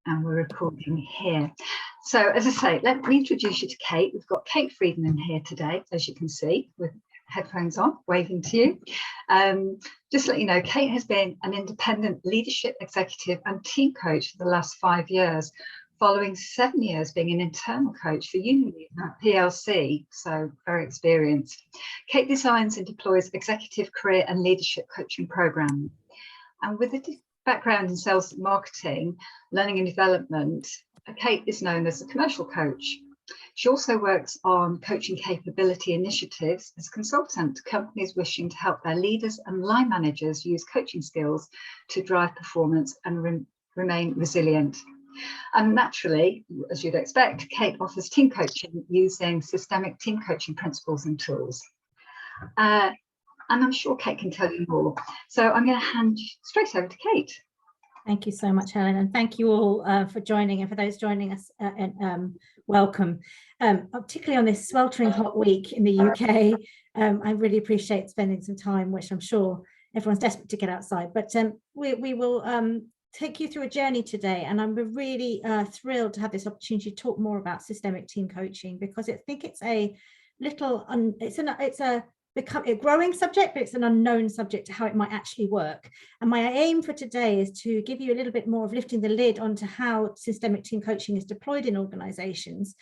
and we're recording here. So as I say, let me introduce you to Kate. We've got Kate Freedman here today, as you can see, with headphones on, waving to you. Just to let you know, Kate has been an independent leadership executive and team coach for the last 5 years, following 7 years being an internal coach for Unilever PLC, so very experienced. Kate designs and deploys executive career and leadership coaching programs. And with a background in sales and marketing, learning and development, Kate is known as a commercial coach. She also works on coaching capability initiatives as a consultant to companies wishing to help their leaders and line managers use coaching skills to drive performance and remain resilient. And naturally, as you'd expect, Kate offers team coaching using systemic team coaching principles and tools. And I'm sure Kate can tell you more. So I'm going to hand you straight over to Kate. Thank you so much, Helen, and thank you all for joining, and for those joining us, welcome. Particularly on this sweltering hot week in the UK, I really appreciate spending some time, which I'm sure everyone's desperate to get outside, but we will take you through a journey today, and I'm really thrilled to have this opportunity to talk more about systemic team coaching, because I think it's a little, it's a growing subject, but it's an unknown subject to how it might actually work. And my aim for today is to give you a little bit more of lifting the lid onto how systemic team coaching is deployed in organizations,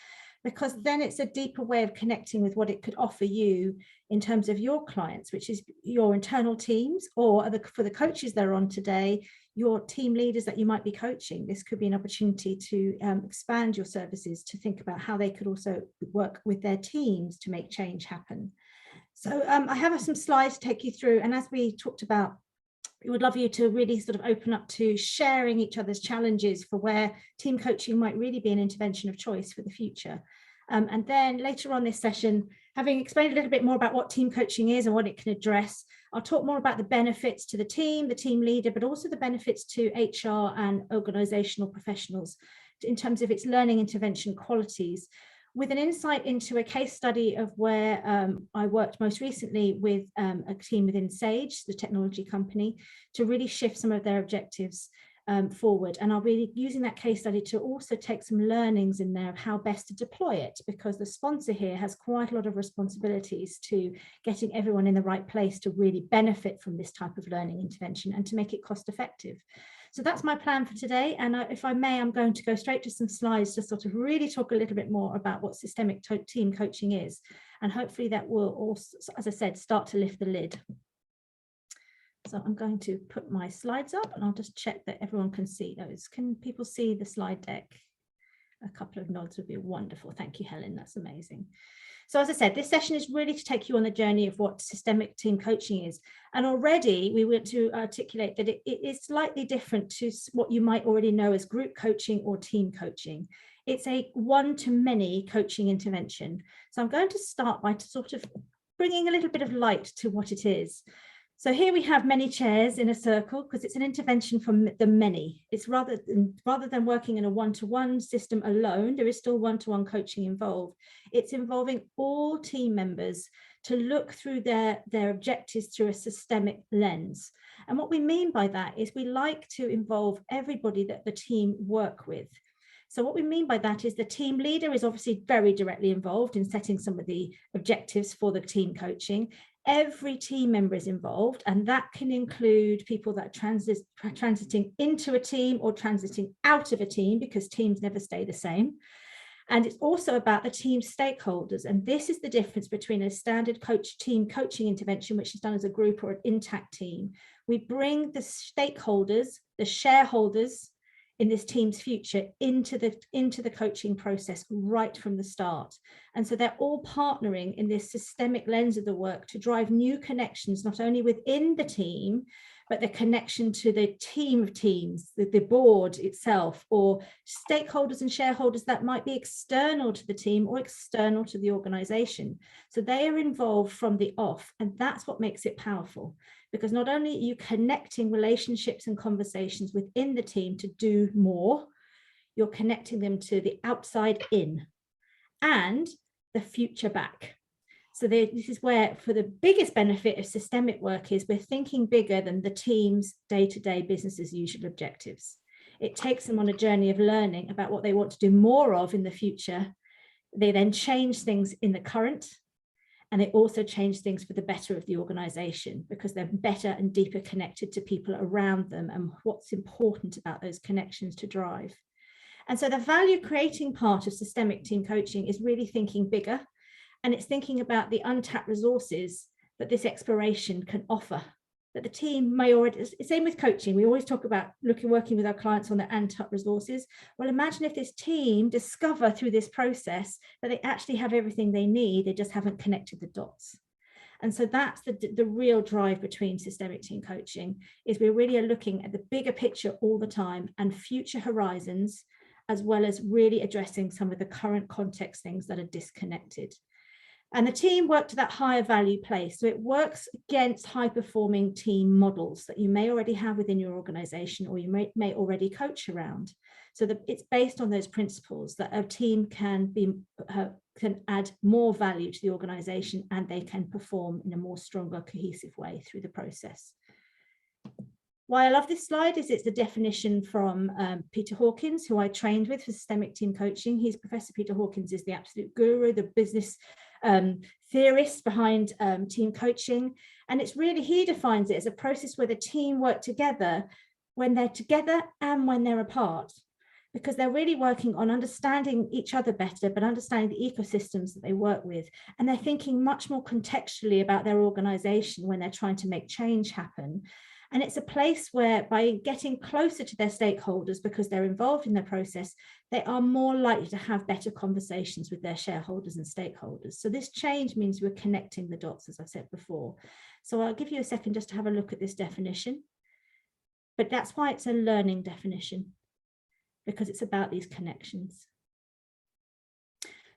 because then it's a deeper way of connecting with what it could offer you in terms of your clients, which is your internal teams, or for the coaches that are on today, your team leaders that you might be coaching. This could be an opportunity to expand your services, to think about how they could also work with their teams to make change happen. So I have some slides to take you through, and as we talked about, we would love you to really sort of open up to sharing each other's challenges for where team coaching might really be an intervention of choice for the future. And then later on this session, having explained a little bit more about what team coaching is and what it can address, I'll talk more about the benefits to the team leader, but also the benefits to HR and organizational professionals in terms of its learning intervention qualities, with an insight into a case study of where I worked most recently with a team within Sage, the technology company, to really shift some of their objectives forward. And I'll be using that case study to also take some learnings in there of how best to deploy it, because the sponsor here has quite a lot of responsibilities to getting everyone in the right place to really benefit from this type of learning intervention and to make it cost effective. So that's my plan for today. And if I may, I'm going to go straight to some slides to sort of really talk a little bit more about what systemic team coaching is. And hopefully that will also, as I said, start to lift the lid. So I'm going to put my slides up, and I'll just check that everyone can see those. Can people see the slide deck? A couple of nods would be wonderful. Thank you, Helen. That's amazing. So as I said, this session is really to take you on the journey of what systemic team coaching is. And already we want to articulate that it is slightly different to what you might already know as group coaching or team coaching. It's a one-to-many coaching intervention. So I'm going to start by sort of bringing a little bit of light to what it is. So here we have many chairs in a circle, because it's an intervention from the many. It's rather than working in a one-to-one system alone, there is still one-to-one coaching involved. It's involving all team members to look through their objectives through a systemic lens. And what we mean by that is we like to involve everybody that the team work with. So what we mean by that is the team leader is obviously very directly involved in setting some of the objectives for the team coaching. Every team member is involved, and that can include people that are transiting into a team or transiting out of a team, because teams never stay the same. And it's also about the team stakeholders. And this is the difference between a standard team coaching intervention, which is done as a group, or an intact team. We bring the stakeholders, the shareholders in this team's future into the coaching process right from the start. And so they're all partnering in this systemic lens of the work to drive new connections, not only within the team, but the connection to the team of teams, the board itself, or stakeholders and shareholders that might be external to the team or external to the organization. So they are involved from the off, and that's what makes it powerful. Because not only are you connecting relationships and conversations within the team to do more, you're connecting them to the outside in and the future back. So this is where, for the biggest benefit of systemic work, is we're thinking bigger than the team's day-to-day business as usual objectives. It takes them on a journey of learning about what they want to do more of in the future. They then change things in the current, and they also change things for the better of the organization, because they're better and deeper connected to people around them and what's important about those connections to drive. And so the value creating part of systemic team coaching is really thinking bigger, and it's thinking about the untapped resources that this exploration can offer, that the team may already, same with coaching, we always talk about working with our clients on the untapped resources. Well, imagine if this team discover through this process that they actually have everything they need, they just haven't connected the dots. And so that's the real drive between systemic team coaching, is we really are looking at the bigger picture all the time and future horizons, as well as really addressing some of the current context things that are disconnected. And the team work to that higher value place. So it works against high performing team models that you may already have within your organization, or you may already coach around. So that it's based on those principles that a team can add more value to the organization, and they can perform in a more stronger, cohesive way through the process. Why I love this slide is it's the definition from Peter Hawkins, who I trained with for systemic team coaching. Professor Peter Hawkins is the absolute guru, the business theorist behind team coaching. And it's really, he defines it as a process where the team work together when they're together and when they're apart, because they're really working on understanding each other better, but understanding the ecosystems that they work with. And they're thinking much more contextually about their organization when they're trying to make change happen. And it's a place where, by getting closer to their stakeholders, because they're involved in the process, they are more likely to have better conversations with their shareholders and stakeholders. So this change means we're connecting the dots, as I said before. So I'll give you a second just to have a look at this definition. But that's why it's a learning definition, because it's about these connections.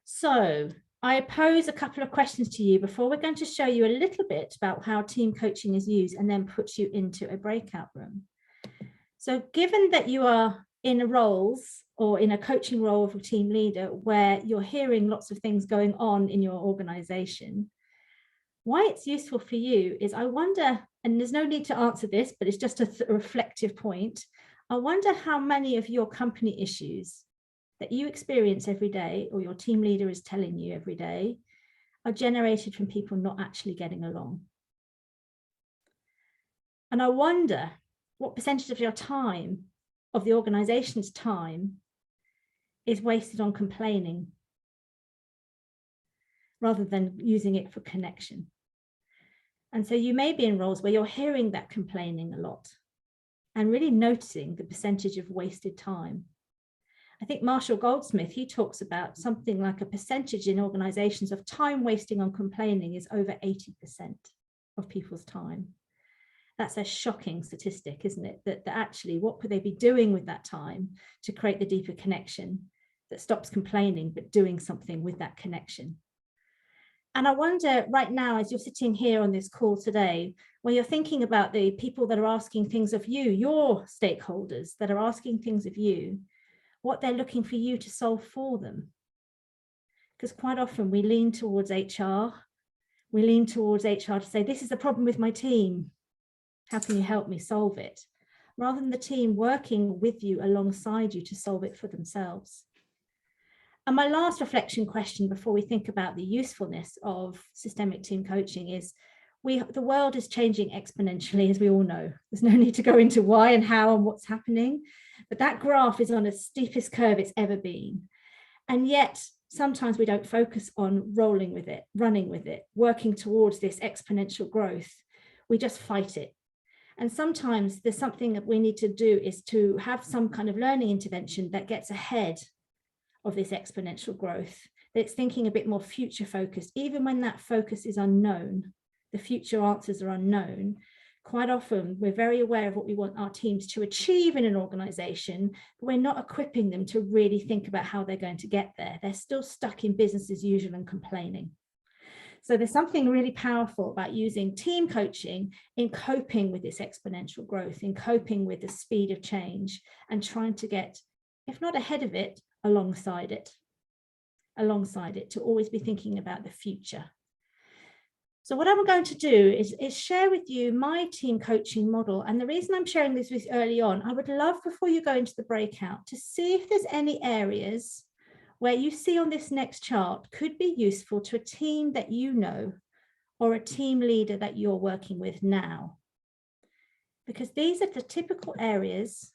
So I pose a couple of questions to you before we're going to show you a little bit about how team coaching is used, and then put you into a breakout room. So given that you are in roles or in a coaching role of a team leader where you're hearing lots of things going on in your organization, why it's useful for you is, I wonder, and there's no need to answer this, but it's just a reflective point. I wonder how many of your company issues that you experience every day, or your team leader is telling you every day, are generated from people not actually getting along. And I wonder what percentage of your time, of the organization's time, is wasted on complaining rather than using it for connection. And so you may be in roles where you're hearing that complaining a lot and really noticing the percentage of wasted time. I think Marshall Goldsmith, he talks about something like a percentage in organizations of time wasting on complaining is over 80% of people's time. That's a shocking statistic, isn't it? That actually, what could they be doing with that time to create the deeper connection that stops complaining, but doing something with that connection? And I wonder right now, as you're sitting here on this call today, when you're thinking about the people that are asking things of you, your stakeholders that are asking things of you, what they're looking for you to solve for them. Because quite often we lean towards HR. We lean towards HR to say, this is the problem with my team. How can you help me solve it? Rather than the team working with you alongside you to solve it for themselves. And my last reflection question before we think about the usefulness of systemic team coaching is, the world is changing exponentially, as we all know. There's no need to go into why and how and what's happening, but that graph is on the steepest curve it's ever been. And yet sometimes we don't focus on rolling with it, running with it, working towards this exponential growth. We just fight it. And sometimes there's something that we need to do, is to have some kind of learning intervention that gets ahead of this exponential growth, that's thinking a bit more future focused, even when that focus is unknown. The future answers are unknown. Quite often we're very aware of what we want our teams to achieve in an organization, but we're not equipping them to really think about how they're going to get there. They're still stuck in business as usual and complaining. So there's something really powerful about using team coaching in coping with this exponential growth, in coping with the speed of change, and trying to get, if not ahead of it, alongside it, to always be thinking about the future. So what I'm going to do is share with you my team coaching model. And the reason I'm sharing this with you early on, I would love before you go into the breakout to see if there's any areas where you see on this next chart could be useful to a team that you know or a team leader that you're working with now. Because these are the typical areas.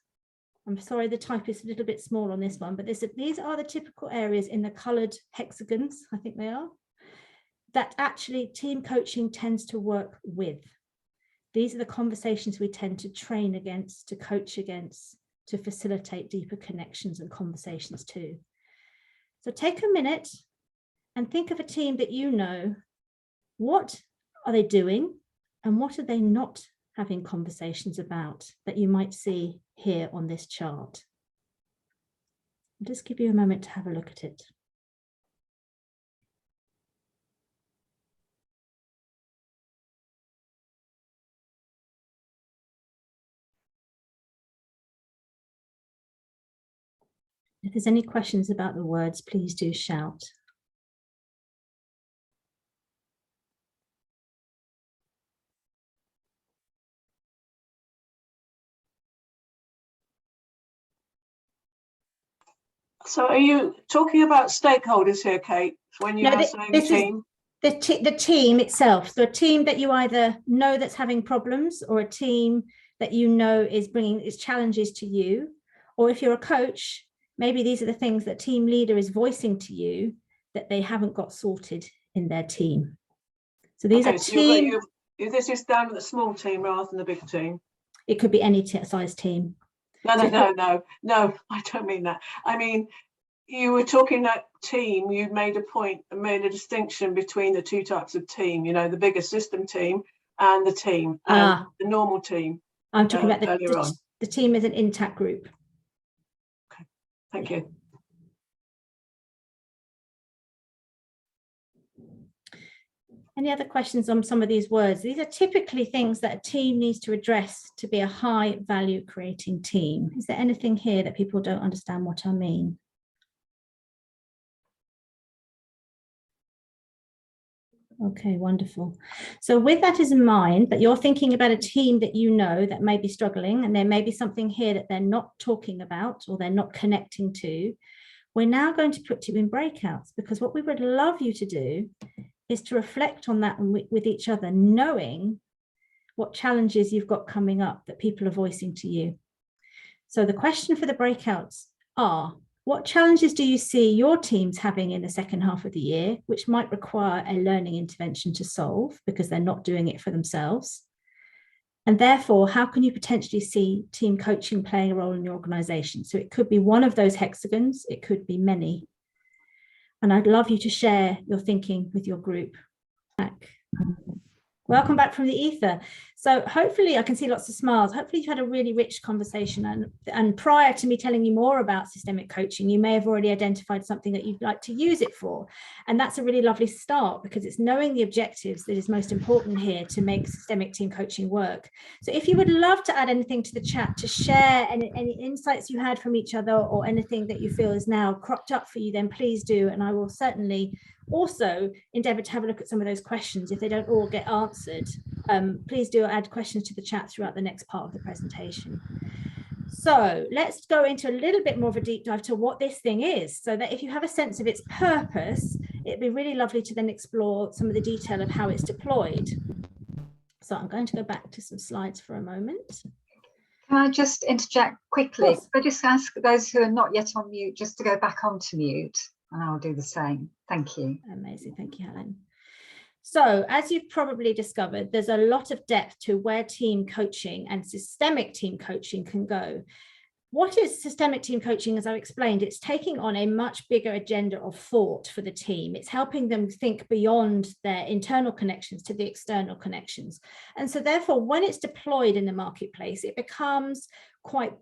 I'm sorry, the type is a little bit small on this one, but these are the typical areas in the colored hexagons, I think they are, that actually team coaching tends to work with. These are the conversations we tend to train against, to coach against, to facilitate deeper connections and conversations too. So take a minute and think of a team that you know. What are they doing and what are they not having conversations about that you might see here on this chart? I'll just give you a moment to have a look at it. If there's any questions about the words, please do shout. So are you talking about stakeholders here, Kate, when you are saying team? The team itself, so a team that you either know that's having problems or a team that you know is bringing its challenges to you, or if you're a coach, maybe these are the things that team leader is voicing to you that they haven't got sorted in their team. So these are team. This is down at the small team rather than the big team. It could be any size team. No, I don't mean that. I mean, you were talking that team, you made a point and made a distinction between the two types of team, you know, the bigger system team and the team, the normal team. I'm talking about the team as an intact group. Okay, thank you. Any other questions on some of these words? These are typically things that a team needs to address to be a high value creating team. Is there anything here that people don't understand what I mean? Okay, wonderful. So with that as in mind, that you're thinking about a team that you know that may be struggling and there may be something here that they're not talking about or they're not connecting to, we're now going to put you in breakouts, because what we would love you to do is to reflect on that with each other, knowing what challenges you've got coming up that people are voicing to you. So the question for the breakouts are, what challenges do you see your teams having in the second half of the year, which might require a learning intervention to solve because they're not doing it for themselves? And therefore, how can you potentially see team coaching playing a role in your organization? So it could be one of those hexagons, it could be many. And I'd love you to share your thinking with your group. Welcome back from the ether. So hopefully I can see lots of smiles. Hopefully you've had a really rich conversation, and prior to me telling you more about systemic coaching, you may have already identified something that you'd like to use it for. And that's a really lovely start, because it's knowing the objectives that is most important here to make systemic team coaching work. So if you would love to add anything to the chat, to share any insights you had from each other or anything that you feel is now cropped up for you, then please do. And I will certainly also endeavour to have a look at some of those questions. If they don't all get answered, please do add questions to the chat throughout the next part of the presentation. So let's go into a little bit more of a deep dive to what this thing is, so that if you have a sense of its purpose, it'd be really lovely to then explore some of the detail of how it's deployed. So I'm going to go back to some slides for a moment. Can I just interject quickly? Could I just ask those who are not yet on mute just to go back onto mute, and I'll do the same. Thank you. Amazing. Thank you, Helen. So as you've probably discovered, there's a lot of depth to where team coaching and systemic team coaching can go. What is systemic team coaching? As I explained, it's taking on a much bigger agenda of thought for the team. It's helping them think beyond their internal connections to the external connections. And so therefore, when it's deployed in the marketplace, it becomes quite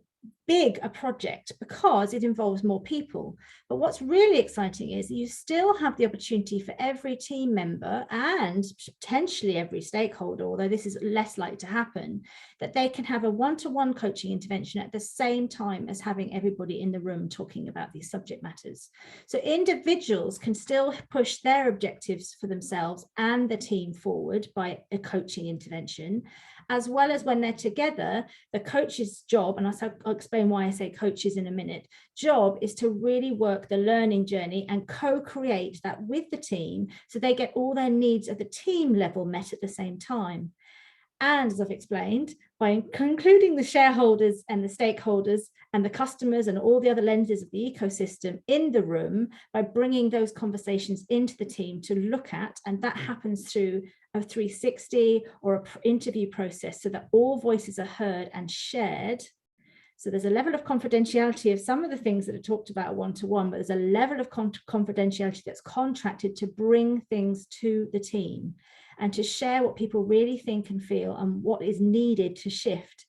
big a project because it involves more people. But what's really exciting is you still have the opportunity for every team member and potentially every stakeholder, although this is less likely to happen, that they can have a one-to-one coaching intervention at the same time as having everybody in the room talking about these subject matters. So individuals can still push their objectives for themselves and the team forward by a coaching intervention, as well as when they're together, the coach's job, and I'll explain why I say coaches in a minute, job is to really work the learning journey and co-create that with the team so they get all their needs at the team level met at the same time. And as I've explained, by concluding the shareholders and the stakeholders and the customers and all the other lenses of the ecosystem in the room, by bringing those conversations into the team to look at, and that happens through a 360 or an interview process so that all voices are heard and shared. So there's a level of confidentiality of some of the things that are talked about one-to-one, but there's a level of confidentiality that's contracted to bring things to the team and to share what people really think and feel and what is needed to shift.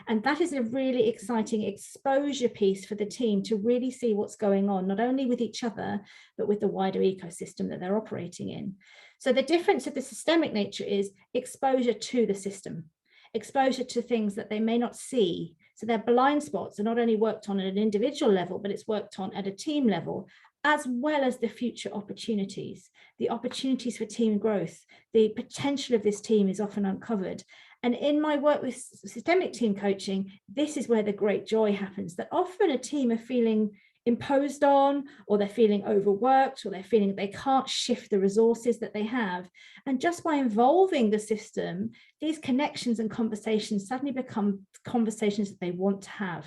And that is a really exciting exposure piece for the team to really see what's going on, not only with each other, but with the wider ecosystem that they're operating in. So the difference of the systemic nature is exposure to the system, exposure to things that they may not see. So their blind spots are not only worked on at an individual level, but it's worked on at a team level, as well as the future opportunities, the opportunities for team growth. The potential of this team is often uncovered. And in my work with systemic team coaching, this is where the great joy happens, that often a team are feeling imposed on, or they're feeling overworked, or they're feeling they can't shift the resources that they have. And just by involving the system, these connections and conversations suddenly become conversations that they want to have.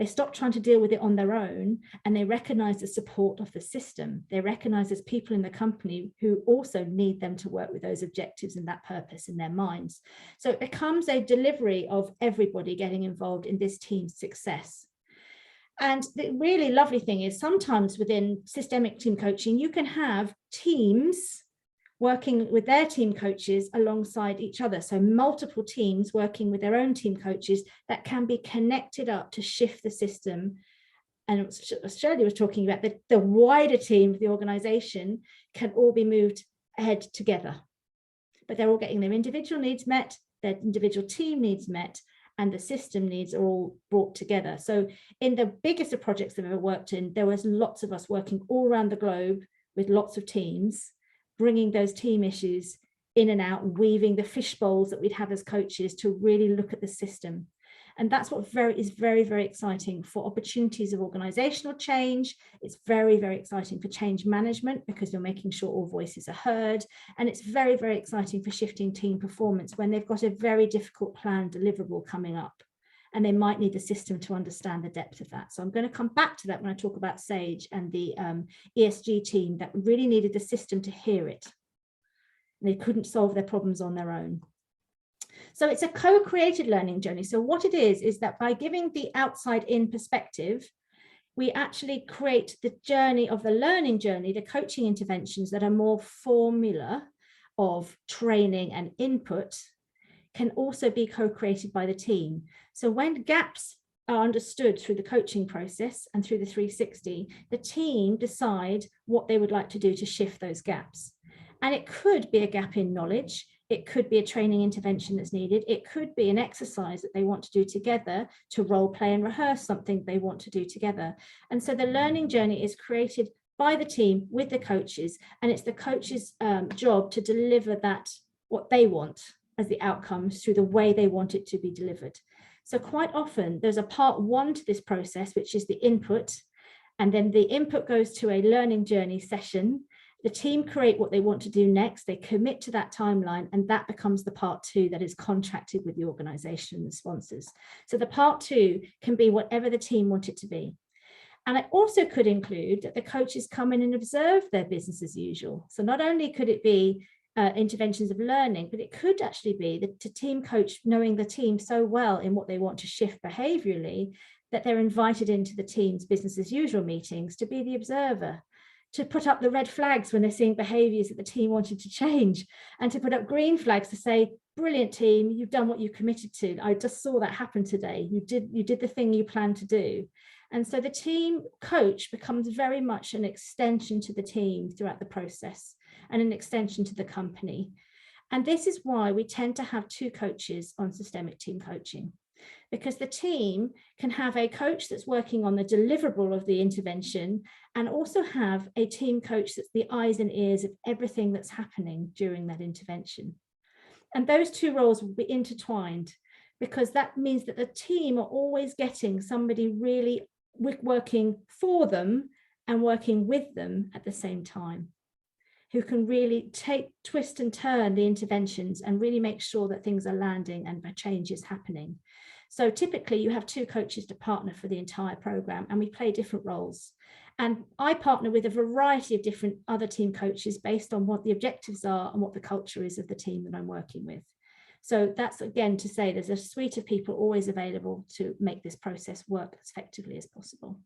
They stop trying to deal with it on their own, and they recognize the support of the system. They recognize there's people in the company who also need them to work with those objectives and that purpose in their minds. So it becomes a delivery of everybody getting involved in this team's success. And the really lovely thing is sometimes within systemic team coaching, you can have teams working with their team coaches alongside each other. So multiple teams working with their own team coaches that can be connected up to shift the system. And Shirley was talking about the wider team of the organization can all be moved ahead together, but they're all getting their individual needs met, their individual team needs met, and the system needs are all brought together. So in the biggest of projects I've ever worked in, there was lots of us working all around the globe with lots of teams, bringing those team issues in and out, weaving the fish bowls that we'd have as coaches to really look at the system. And that's what is very, very exciting for opportunities of organizational change. It's very, very exciting for change management because you're making sure all voices are heard. And it's very, very exciting for shifting team performance when they've got a very difficult plan deliverable coming up. And they might need the system to understand the depth of that. So I'm going to come back to that when I talk about SAGE and the ESG team that really needed the system to hear it. And they couldn't solve their problems on their own. So it's a co-created learning journey. So what it is that by giving the outside in perspective, we actually create the journey of the learning journey, the coaching interventions that are more formula of training and input can also be co-created by the team. So when gaps are understood through the coaching process and through the 360, the team decide what they would like to do to shift those gaps. And it could be a gap in knowledge. It could be a training intervention that's needed. It could be an exercise that they want to do together to role play and rehearse something they want to do together. And so the learning journey is created by the team with the coaches, and it's the coaches' job to deliver that, what they want as the outcomes through the way they want it to be delivered. So quite often there's a part one to this process, which is the input, and then the input goes to a learning journey session. The team create what they want to do next, they commit to that timeline, and that becomes the part two that is contracted with the organization and the sponsors. So the part two can be whatever the team want it to be. And it also could include that the coaches come in and observe their business as usual. So not only could it be interventions of learning, but it could actually be the team coach knowing the team so well in what they want to shift behaviorally that they're invited into the team's business as usual meetings to be the observer, to put up the red flags when they're seeing behaviors that the team wanted to change, and to put up green flags to say, brilliant team, you've done what you committed to. I just saw that happen today. You did the thing you planned to do. And so the team coach becomes very much an extension to the team throughout the process and an extension to the company. And this is why we tend to have 2 coaches on systemic team coaching, because the team can have a coach that's working on the deliverable of the intervention and also have a team coach that's the eyes and ears of everything that's happening during that intervention. And those 2 roles will be intertwined, because that means that the team are always getting somebody really working for them and working with them at the same time, who can really twist and turn the interventions and really make sure that things are landing and change is happening. So typically you have 2 coaches to partner for the entire program, and we play different roles. And I partner with a variety of different other team coaches based on what the objectives are and what the culture is of the team that I'm working with. So that's, again, to say there's a suite of people always available to make this process work as effectively as possible.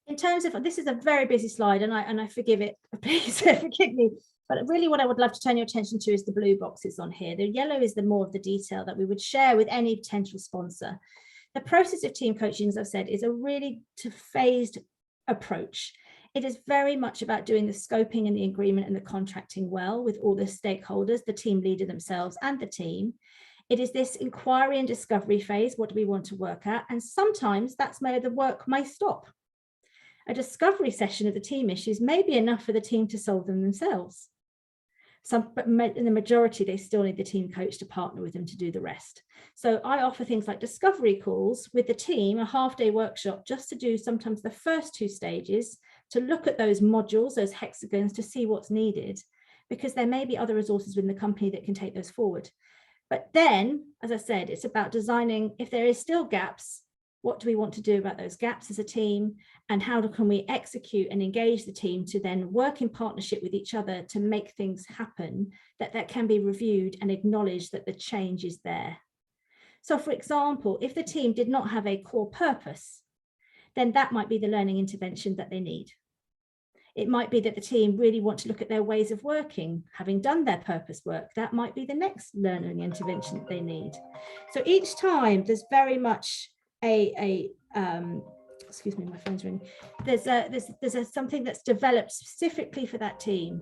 In terms of, this is a very busy slide, and I forgive it, please forgive me, but really what I would love to turn your attention to is the blue boxes on here. The yellow is the more of the detail that we would share with any potential sponsor. The process of team coaching, as I've said, is a really phased approach. It is very much about doing the scoping and the agreement and the contracting well with all the stakeholders, the team leader themselves and the team. It is this inquiry and discovery phase. What do we want to work at? And sometimes that's where the work may stop. A discovery session of the team issues may be enough for the team to solve them themselves. But in the majority, they still need the team coach to partner with them to do the rest. So I offer things like discovery calls with the team, a half-day workshop, just to do sometimes the first 2 stages, to look at those modules, those hexagons, to see what's needed, because there may be other resources within the company that can take those forward. But then, as I said, it's about designing, if there is still gaps, what do we want to do about those gaps as a team, and how can we execute and engage the team to then work in partnership with each other to make things happen that can be reviewed and acknowledged that the change is there. So for example, if the team did not have a core purpose, then that might be the learning intervention that they need. It might be that the team really want to look at their ways of working, having done their purpose work. That might be the next learning intervention that they need. So each time there's very much excuse me, my phone's ringing. There's something that's developed specifically for that team,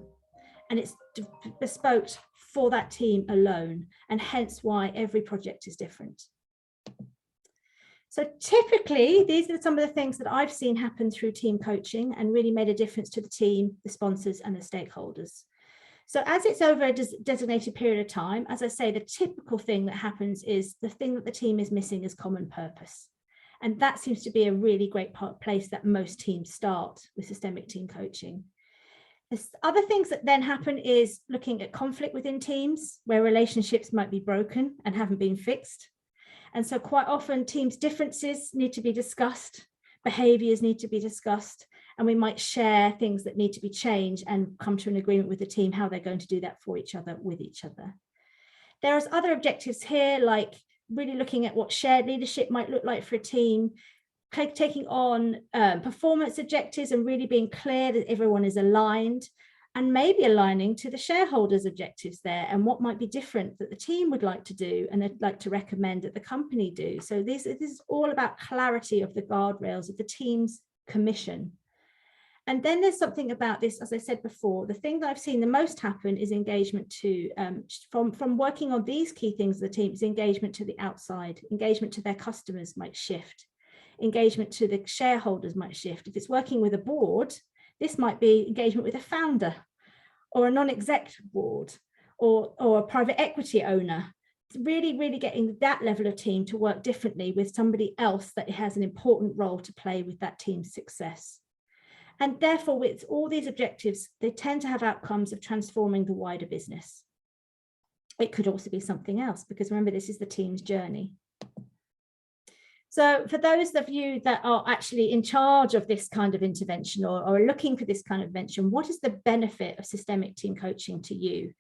and it's bespoke for that team alone, and hence why every project is different. So typically, these are some of the things that I've seen happen through team coaching and really made a difference to the team, the sponsors, and the stakeholders. So as it's over a designated period of time, as I say, the typical thing that happens is the thing that the team is missing is common purpose. And that seems to be a really great place that most teams start with systemic team coaching. There's other things that then happen is looking at conflict within teams where relationships might be broken and haven't been fixed. And so quite often teams' differences need to be discussed, behaviours need to be discussed, and we might share things that need to be changed and come to an agreement with the team how they're going to do that for each other, with each other. There's other objectives here, like really looking at what shared leadership might look like for a team, taking on performance objectives and really being clear that everyone is aligned, and maybe aligning to the shareholders' objectives there and what might be different that the team would like to do and they'd like to recommend that the company do. So this is all about clarity of the guardrails of the team's commission. And then there's something about this, as I said before, the thing that I've seen the most happen is engagement to, from working on these key things of the team, is engagement to the outside. Engagement to their customers might shift. Engagement to the shareholders might shift. If it's working with a board, this might be engagement with a founder or a non-exec board or a private equity owner. It's really getting that level of team to work differently with somebody else that has an important role to play with that team's success. And therefore, with all these objectives, they tend to have outcomes of transforming the wider business. It could also be something else, because remember, this is the team's journey. So for those of you that are actually in charge of this kind of intervention or are looking for this kind of intervention, what is the benefit of systemic team coaching to you?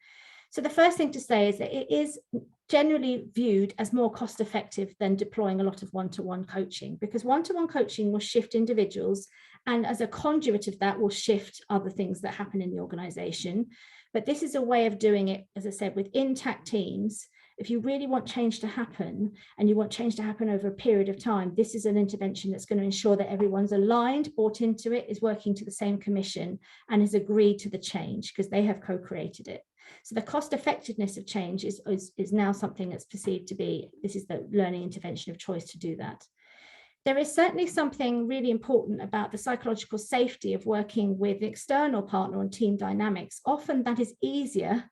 So the first thing to say is that it is generally viewed as more cost effective than deploying a lot of one-to-one coaching, because one-to-one coaching will shift individuals, and as a conduit of that will shift other things that happen in the organization. But this is a way of doing it, as I said, with intact teams. If you really want change to happen, and you want change to happen over a period of time, this is an intervention that's going to ensure that everyone's aligned, bought into it, is working to the same commission, and has agreed to the change because they have co-created it. So the cost effectiveness of change is now something that's perceived to be, this is the learning intervention of choice to do that. There is certainly something really important about the psychological safety of working with the external partner on team dynamics. Often that is easier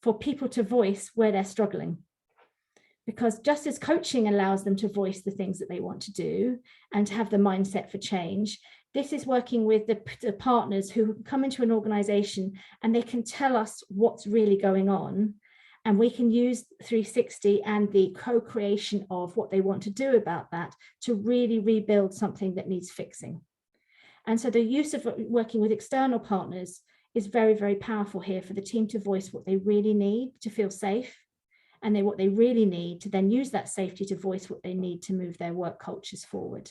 for people to voice where they're struggling, because just as coaching allows them to voice the things that they want to do and to have the mindset for change, this is working with the partners who come into an organization and they can tell us what's really going on, and we can use 360 and the co-creation of what they want to do about that to really rebuild something that needs fixing. And so the use of working with external partners is very, very powerful here for the team to voice what they really need to feel safe, and what they really need to then use that safety to voice what they need to move their work cultures forward.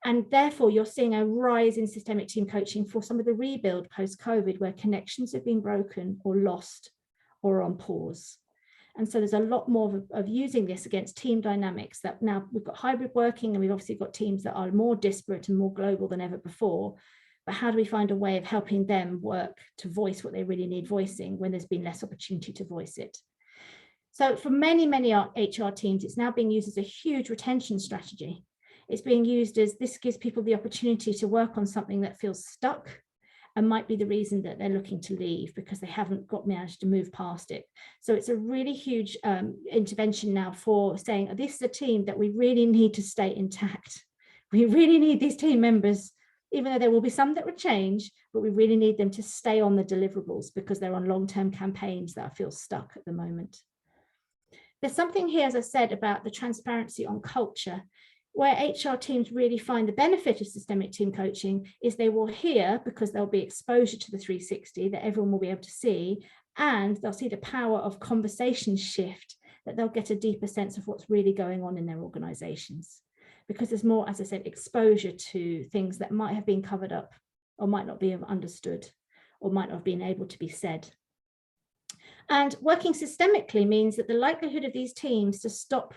And therefore, you're seeing a rise in systemic team coaching for some of the rebuild post-COVID, where connections have been broken or lost or on pause. And so there's a lot more of using this against team dynamics, that now we've got hybrid working, and we've obviously got teams that are more disparate and more global than ever before. But how do we find a way of helping them work to voice what they really need voicing when there's been less opportunity to voice it? So for many, many HR teams, it's now being used as a huge retention strategy. It's being used as, this gives people the opportunity to work on something that feels stuck and might be the reason that they're looking to leave, because they haven't managed to move past it. So it's a really huge intervention now for saying, this is a team that we really need to stay intact. We really need these team members, even though there will be some that would change, but we really need them to stay on the deliverables because they're on long-term campaigns that feel stuck at the moment. There's something here, as I said, about the transparency on culture, where HR teams really find the benefit of systemic team coaching is they will hear, because there'll be exposure to the 360 that everyone will be able to see, and they'll see the power of conversation shift, that they'll get a deeper sense of what's really going on in their organizations. Because there's more, as I said, exposure to things that might have been covered up or might not be understood or might not have been able to be said. And working systemically means that the likelihood of these teams to stop,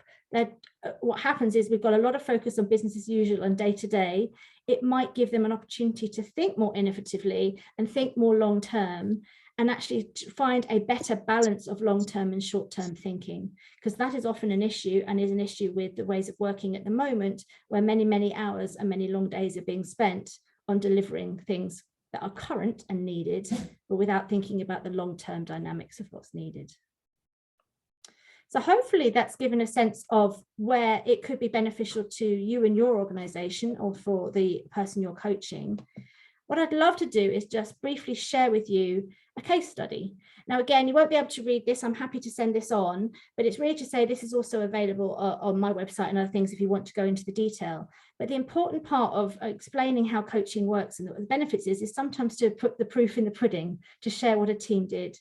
what happens is we've got a lot of focus on business as usual and day to day. It might give them an opportunity to think more innovatively and think more long term, and actually find a better balance of long-term and short-term thinking, because that is often an issue, and is an issue with the ways of working at the moment, where many, many hours and many long days are being spent on delivering things that are current and needed, but without thinking about the long-term dynamics of what's needed. So hopefully that's given a sense of where it could be beneficial to you and your organization, or for the person you're coaching. What I'd love to do is just briefly share with you a case study. Now, again, you won't be able to read this. I'm happy to send this on, but it's really to say this is also available on my website and other things if you want to go into the detail. But the important part of explaining how coaching works and what the benefits is sometimes to put the proof in the pudding, to share what a team did.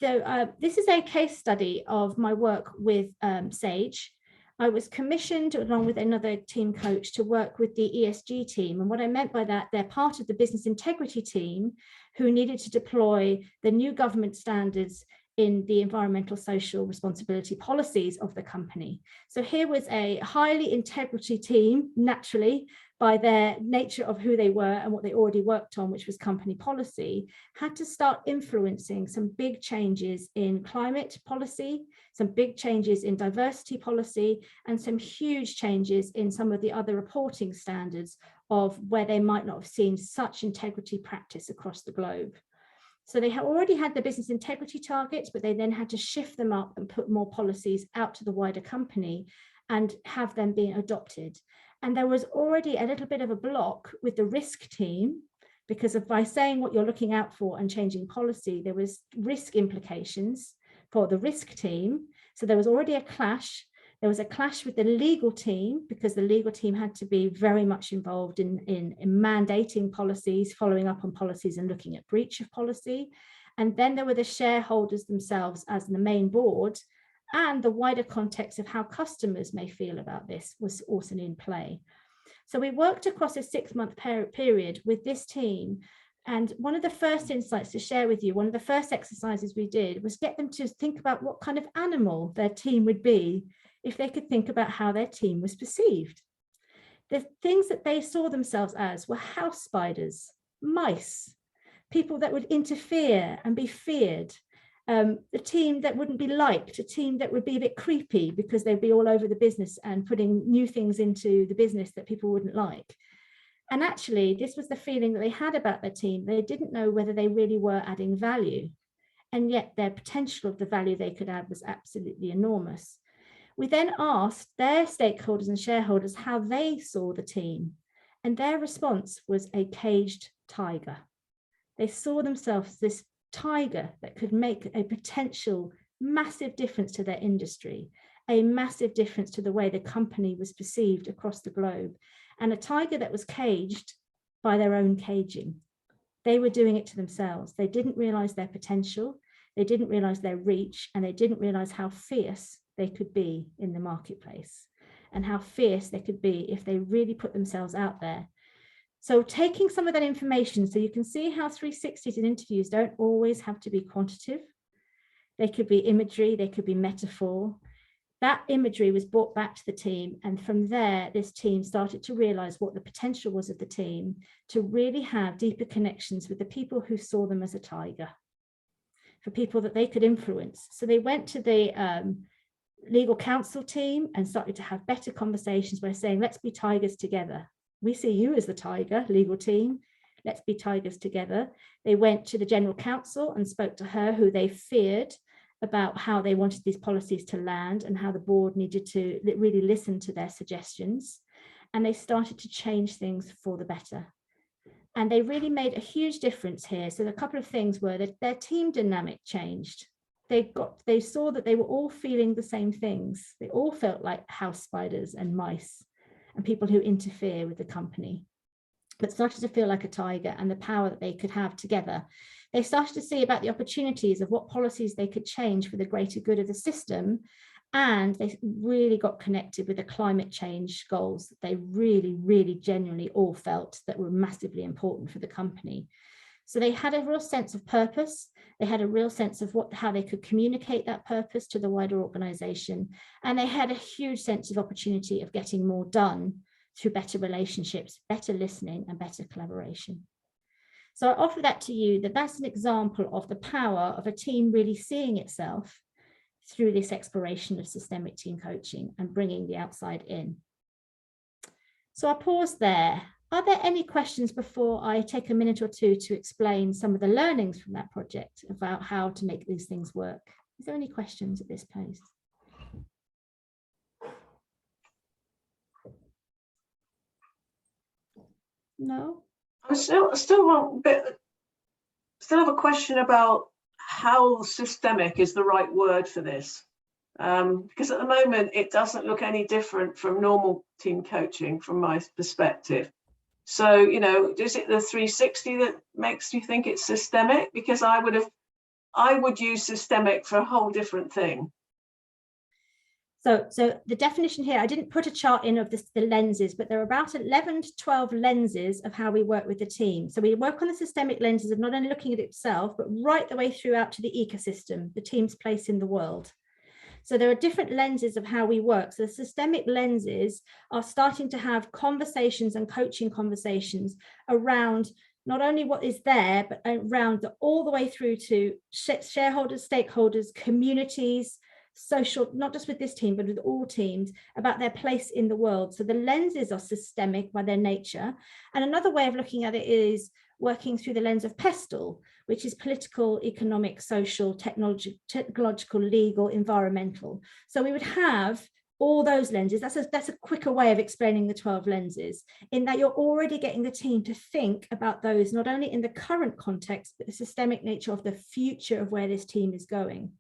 So this is a case study of my work with Sage. I was commissioned along with another team coach to work with the ESG team. And what I meant by that, they're part of the business integrity team who needed to deploy the new government standards in the environmental social responsibility policies of the company. So here was a highly integrity team, naturally, by their nature of who they were and what they already worked on, which was company policy, had to start influencing some big changes in climate policy, some big changes in diversity policy, and some huge changes in some of the other reporting standards of where they might not have seen such integrity practice across the globe. So they already had the business integrity targets, but they then had to shift them up and put more policies out to the wider company and have them being adopted. And there was already a little bit of a block with the risk team, because by saying what you're looking out for and changing policy, there was risk implications for the risk team. So there was already a clash. There was a clash with the legal team, because the legal team had to be very much involved in mandating policies, following up on policies and looking at breach of policy. And then there were the shareholders themselves as the main board, and the wider context of how customers may feel about this was also in play. So we worked across a 6-month period with this team And one of the first insights to share with you, one of the first exercises we did was get them to think about what kind of animal their team would be if they could think about how their team was perceived. The things that they saw themselves as were house spiders, mice, people that would interfere and be feared, a team that wouldn't be liked, a team that would be a bit creepy because they'd be all over the business and putting new things into the business that people wouldn't like. And actually, this was the feeling that they had about their team. They didn't know whether they really were adding value. And yet their potential of the value they could add was absolutely enormous. We then asked their stakeholders and shareholders how they saw the team. And their response was a caged tiger. They saw themselves as this tiger that could make a potential massive difference to their industry, a massive difference to the way the company was perceived across the globe, and a tiger that was caged by their own caging. They were doing it to themselves. They didn't realize their potential, they didn't realize their reach, and they didn't realize how fierce they could be in the marketplace and how fierce they could be if they really put themselves out there. So taking some of that information, so you can see how 360s and interviews don't always have to be quantitative. They could be imagery, they could be metaphor. That imagery was brought back to the team. And from there, this team started to realize what the potential was of the team to really have deeper connections with the people who saw them as a tiger, for people that they could influence. So they went to the legal counsel team and started to have better conversations by saying, let's be tigers together. We see you as the tiger, legal team. Let's be tigers together. They went to the general counsel and spoke to her, who they feared about how they wanted these policies to land and how the board needed to really listen to their suggestions. And they started to change things for the better. And they really made a huge difference here. So a couple of things were that their team dynamic changed. They saw that they were all feeling the same things. They all felt like house spiders and mice and people who interfere with the company, but started to feel like a tiger and the power that they could have together. They started to see about the opportunities of what policies they could change for the greater good of the system. And they really got connected with the climate change goals that they really, really genuinely all felt that were massively important for the company. So they had a real sense of purpose. They had a real sense of how they could communicate that purpose to the wider organization. And they had a huge sense of opportunity of getting more done through better relationships, better listening, and better collaboration. So I offer that to you, that's an example of the power of a team really seeing itself through this exploration of systemic team coaching and bringing the outside in. So I'll pause there. Are there any questions before I take a minute or two to explain some of the learnings from that project about how to make these things work? Is there any questions at this place? No? I still have a question about how systemic is the right word for this. Because at the moment, it doesn't look any different from normal team coaching from my perspective. So, you know, is it the 360 that makes you think it's systemic? Because I would use systemic for a whole different thing. So the definition here, I didn't put a chart in of the lenses, but there are about 11 to 12 lenses of how we work with the team. So we work on the systemic lenses of not only looking at itself, but right the way throughout to the ecosystem, the team's place in the world. So there are different lenses of how we work. So the systemic lenses are starting to have conversations and coaching conversations around not only what is there, but around all the way through to shareholders, stakeholders, communities, social, not just with this team, but with all teams, about their place in the world. So the lenses are systemic by their nature. And another way of looking at it is working through the lens of PESTLE, which is political, economic, social, technological, legal, environmental. So we would have all those lenses. That's a quicker way of explaining the 12 lenses, in that you're already getting the team to think about those, not only in the current context, but the systemic nature of the future of where this team is going.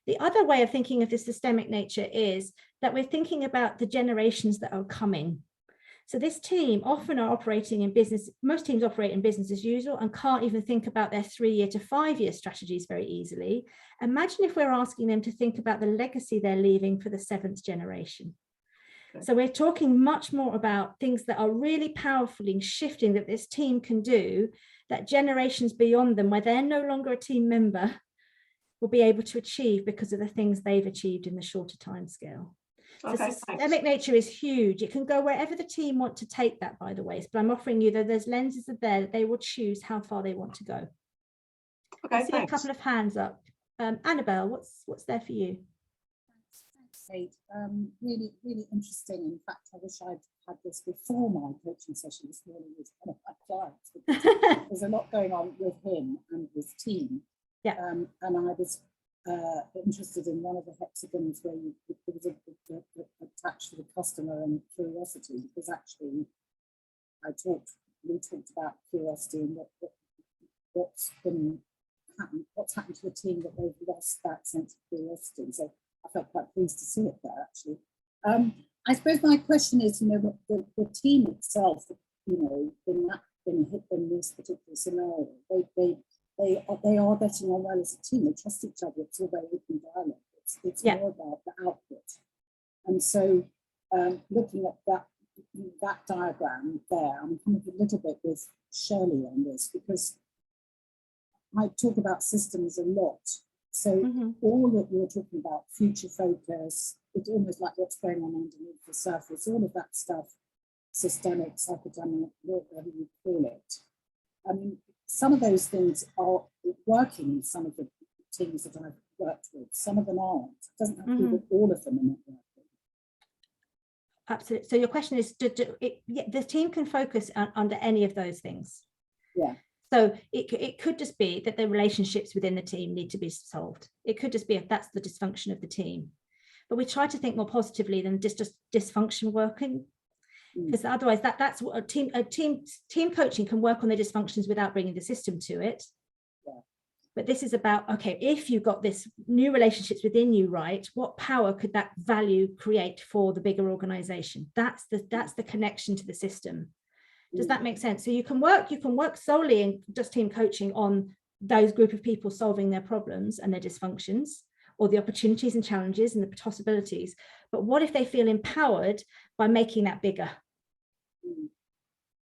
The other way of thinking of the systemic nature is that we're thinking about the generations that are coming. So this team often are operating in business, most teams operate in business as usual and can't even think about their 3-year to 5-year strategies very easily. Imagine if we're asking them to think about the legacy they're leaving for the 7th generation. Okay. So we're talking much more about things that are really powerfully shifting that this team can do, that generations beyond them, where they're no longer a team member, will be able to achieve because of the things they've achieved in the shorter time scale. So Okay, systemic nature is huge. It can go wherever the team want to take that, by the way. But I'm offering you that there's lenses there that they will choose how far they want to go. Okay, I see a couple of hands up. Annabelle, what's there for you? Thanks, Kate. Really, really interesting. In fact, I wish I'd had this before my coaching session this morning with one of my clients, because there's a lot going on with him and his team. Yeah. And I was interested in one of the hexagons where it was attached to the customer and curiosity, because actually we talked about curiosity and what's happened to the team that they've lost that sense of curiosity. So I felt quite pleased to see it there, actually. I suppose my question is, the team itself, in this particular scenario, they are getting on well as a team. They trust each other. It's all very open dialogue. It's more about the output. And so, looking at that diagram there, I'm kind of a little bit with Shirley on this, because I talk about systems a lot. So all that you're talking about, future focus, it's almost like what's going on underneath the surface, all of that stuff, systemic, psychodynamic, whatever you call it. I mean, some of those things are working in some of the teams that I've worked with. Some of them aren't. It doesn't have to be that all of them are not working. Absolutely. So your question is, the team can focus under any of those things. Yeah. So it could just be that the relationships within the team need to be solved. It could just be if that's the dysfunction of the team. But we try to think more positively than just dysfunction working, because otherwise that's what team coaching can work on the dysfunctions without bringing the system to it. Yeah. But this is about, okay, if you've got this new relationships within you, right, what power could that value create for the bigger organization? That's the connection to the system. Does that make sense? So you can work solely in just team coaching on those group of people solving their problems and their dysfunctions, or the opportunities and challenges and the possibilities. But what if they feel empowered by making that bigger?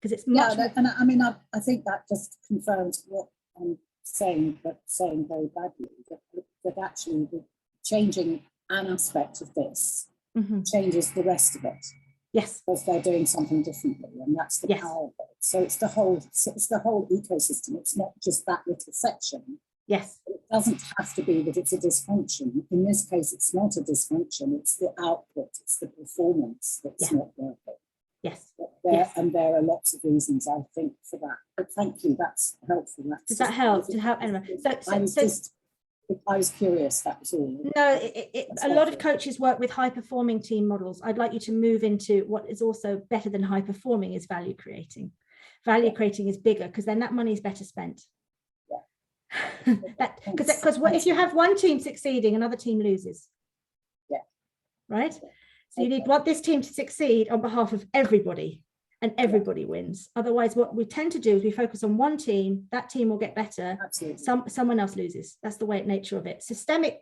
Because it's much more... And I mean, I think that just confirms what I'm saying, but saying very badly, that actually the changing an aspect of this changes the rest of it. Yes, because they're doing something differently, and that's the power of it. So it's the whole ecosystem. It's not just that little section. Yes, it doesn't have to be that it's a dysfunction. In this case, it's not a dysfunction. It's the output. It's the performance that's not working. Yes. And there are lots of reasons, I think, for that. But thank you. That's helpful. Does that help? Does it help anyone? I was curious, that was all. No, a lot of coaches work with high-performing team models. I'd like you to move into what is also better than high-performing is value creating. Value creating is bigger, because then that money is better spent. Yeah. Because if you have one team succeeding, another team loses. Yeah. Right? So you want this team to succeed on behalf of everybody, and everybody wins. Otherwise, what we tend to do is we focus on one team, that team will get better. Absolutely. Someone else loses. That's the nature of it. Systemic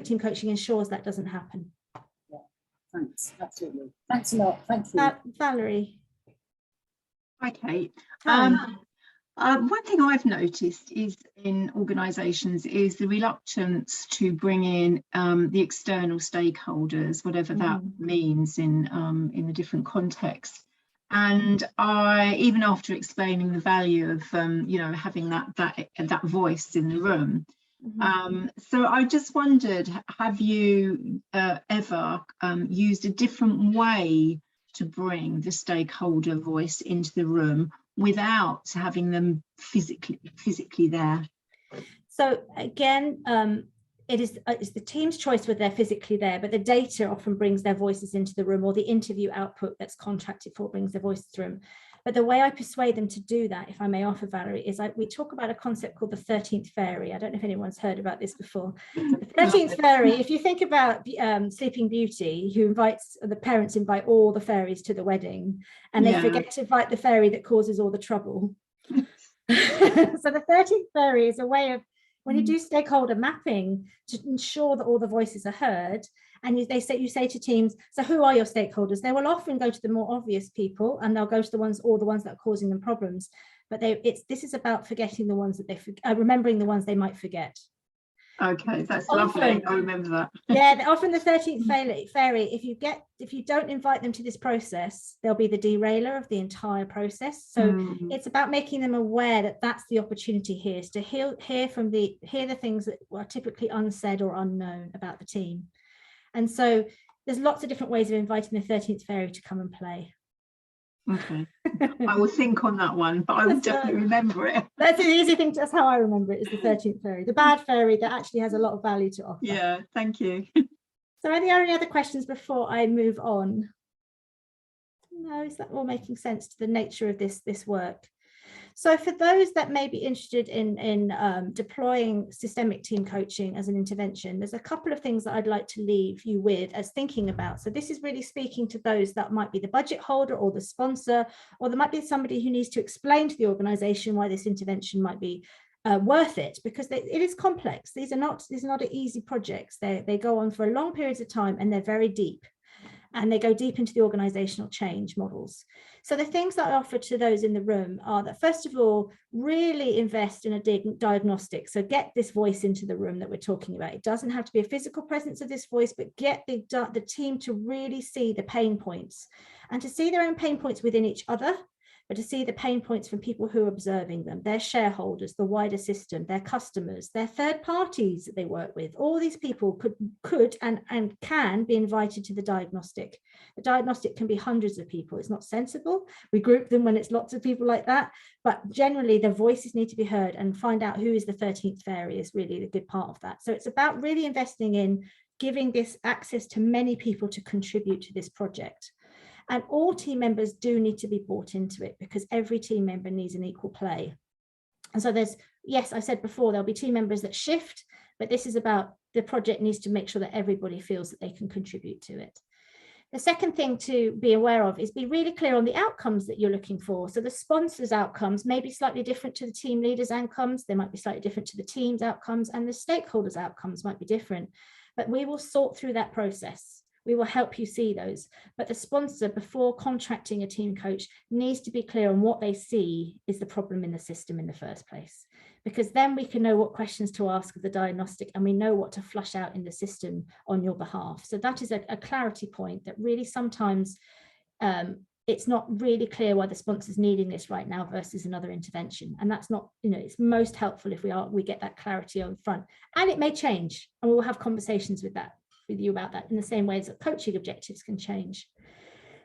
team coaching ensures that doesn't happen. Yeah, thanks. Absolutely. Thanks a lot. Thank you. Valerie. Hi, Kate. Hi. One thing I've noticed is in organisations is the reluctance to bring in the external stakeholders, whatever that means in the different contexts. And even after explaining the value of having that voice in the room, so I just wondered, have you ever used a different way to bring the stakeholder voice into the room without having them physically there? So again, it's the team's choice whether they're physically there, but the data often brings their voices into the room, or the interview output that's contracted for brings their voices to the room. But the way I persuade them to do that, if I may offer, Valerie, is we talk about a concept called the 13th fairy. I don't know if anyone's heard about this before. The 13th fairy, if you think about Sleeping Beauty, the parents invite all the fairies to the wedding, and they forget to invite the fairy that causes all the trouble. So the 13th fairy is a way of, when you do stakeholder mapping, to ensure that all the voices are heard, And you say to teams, so who are your stakeholders? They will often go to the more obvious people, and they'll go to the ones that are causing them problems. But this is about forgetting the ones that remembering the ones they might forget. Okay, that's lovely. I remember that. Yeah, often the 13th fairy, if you don't invite them to this process, they'll be the derailer of the entire process. So it's about making them aware that that's the opportunity here, is to hear the things that are typically unsaid or unknown about the team. And so there's lots of different ways of inviting the 13th fairy to come and play. Okay, I will think on that one, but I will definitely remember it. That's an easy thing. That's how I remember it, is the 13th fairy, the bad fairy that actually has a lot of value to offer. Yeah, thank you. So are there any other questions before I move on? No, is that all making sense to the nature of this work? So for those that may be interested in deploying systemic team coaching as an intervention, there's a couple of things that I'd like to leave you with as thinking about. So this is really speaking to those that might be the budget holder or the sponsor, or there might be somebody who needs to explain to the organization why this intervention might be worth it, because it is complex. These are not easy projects. They go on for long periods of time, and they're very deep. And they go deep into the organizational change models. So the things that I offer to those in the room are that, first of all, really invest in a diagnostic. So get this voice into the room that we're talking about. It doesn't have to be a physical presence of this voice, but get the team to really see the pain points, and to see their own pain points within each other, but to see the pain points from people who are observing them, their shareholders, the wider system, their customers, their third parties that they work with. All these people could and can be invited to the diagnostic. The diagnostic can be hundreds of people. It's not sensible. We group them when it's lots of people like that, but generally their voices need to be heard, and find out who is the 13th fairy is really the good part of that. So it's about really investing in giving this access to many people to contribute to this project. And all team members do need to be brought into it, because every team member needs an equal play. And so yes, I said before, there'll be team members that shift, but this is about the project needs to make sure that everybody feels that they can contribute to it. The second thing to be aware of is be really clear on the outcomes that you're looking for. So the sponsor's outcomes may be slightly different to the team leader's outcomes. They might be slightly different to the team's outcomes, and the stakeholders' outcomes might be different, but we will sort through that process. We will help you see those, but the sponsor, before contracting a team coach, needs to be clear on what they see is the problem in the system in the first place, because then we can know what questions to ask of the diagnostic, and we know what to flush out in the system on your behalf. So that is a clarity point that really sometimes it's not really clear why the sponsor's needing this right now versus another intervention. And that's not, it's most helpful if we get that clarity on front, and it may change, and we will have conversations with you about that in the same ways that coaching objectives can change.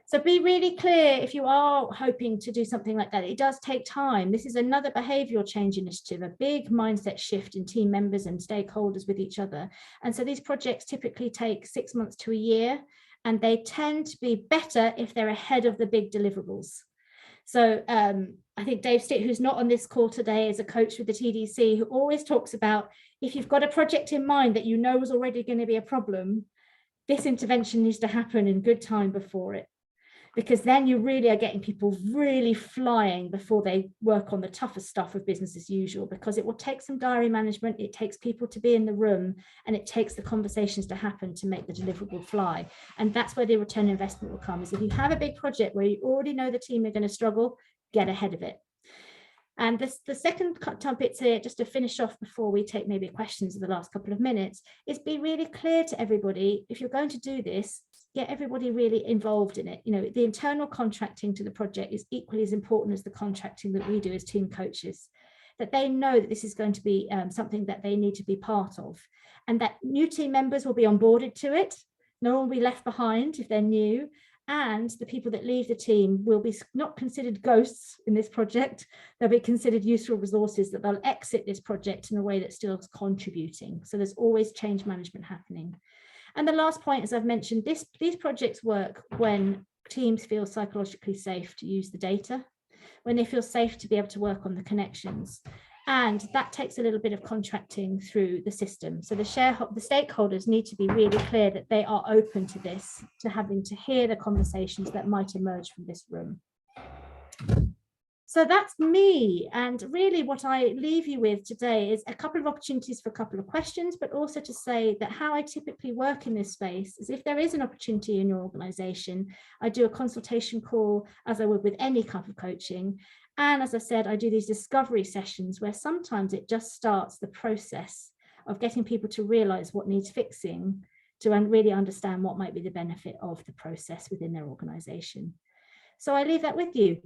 So be really clear if you are hoping to do something like that. It does take time. This is another behavioral change initiative, a big mindset shift in team members and stakeholders with each other. And so these projects typically take 6 months to a year, and they tend to be better if they're ahead of the big deliverables. So I think Dave Stitt, who's not on this call today, is a coach with the TDC, who always talks about, if you've got a project in mind that you know is already going to be a problem, this intervention needs to happen in good time before it, because then you really are getting people really flying before they work on the toughest stuff of business as usual, because it will take some diary management, it takes people to be in the room, and it takes the conversations to happen to make the deliverable fly. And that's where the return on investment will come, is if you have a big project where you already know the team are going to struggle, get ahead of it. And the second bit here, just to finish off before we take maybe questions in the last couple of minutes, is be really clear to everybody, if you're going to do this, get everybody really involved in it. The internal contracting to the project is equally as important as the contracting that we do as team coaches, that they know that this is going to be something that they need to be part of, and that new team members will be onboarded to it. No one will be left behind if they're new. And the people that leave the team will be not considered ghosts in this project. They'll be considered useful resources, that they'll exit this project in a way that still is contributing. So there's always change management happening. And the last point, as I've mentioned, these projects work when teams feel psychologically safe to use the data, when they feel safe to be able to work on the connections. And that takes a little bit of contracting through the system. So the stakeholders need to be really clear that they are open to this, to having to hear the conversations that might emerge from this room. So that's me. And really what I leave you with today is a couple of opportunities for a couple of questions, but also to say that how I typically work in this space is if there is an opportunity in your organization, I do a consultation call as I would with any type of coaching. And as I said, I do these discovery sessions where sometimes it just starts the process of getting people to realize what needs fixing, to really understand what might be the benefit of the process within their organization. So I leave that with you.